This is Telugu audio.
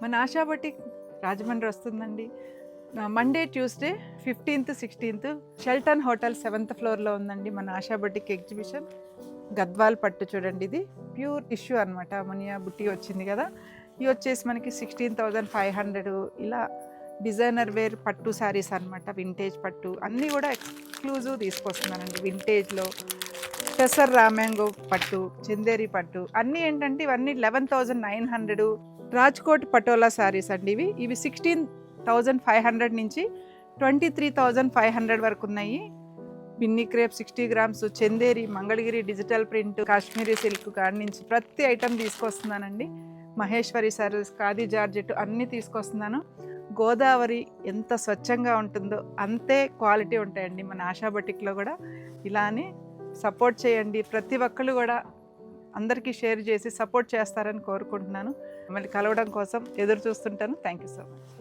మన ఆశా బటిక్ రాజమండ్రి వస్తుందండి. Monday, Tuesday 15th, 16th Sheldon hotel 7th ఫ్లోర్లో ఉందండి మన ఆశా బటిక్ ఎగ్జిబిషన్. గద్వాల్ పట్టు చూడండి, ఇది ప్యూర్ టిష్యూ అనమాట. మునియా బుట్టి వచ్చింది కదా, ఇవి వచ్చేసి మనకి 16,500. ఇలా డిజైనర్ వేర్ పట్టు శారీస్ అనమాట, వింటేజ్ పట్టు అన్నీ కూడా ఎక్స్క్లూజివ్ తీసుకొస్తున్నానండి. వింటేజ్లో టెసర్ రామ్యాంగో పట్టు, చందేరి పట్టు అన్నీ ఏంటంటే ఇవన్నీ 11,900. రాజ్కోట్ పటోలా శారీస్ అండి. ఇవి 16,500 నుంచి 23,500 వరకు ఉన్నాయి. పిన్ని crepe 60 grams, Chanderi, Mangalagiri digital print, Kashmiri silk కాడి నుంచి ప్రతి ఐటెం తీసుకొస్తున్నానండి. మహేశ్వరి శారీస్, ఖాదీ జార్జెట్ అన్నీ తీసుకొస్తున్నాను. గోదావరి ఎంత స్వచ్ఛంగా ఉంటుందో అంతే క్వాలిటీ ఉంటాయండి మన ఆశా బటిక్లో కూడా. ఇలా అని సపోర్ట్ చేయండి. ప్రతి ఒక్కళ్ళు కూడా అందరికీ షేర్ చేసి సపోర్ట్ చేస్తారని కోరుకుంటున్నాను. మళ్ళీ కలవడం కోసం ఎదురు చూస్తుంటాను. Thank you so much.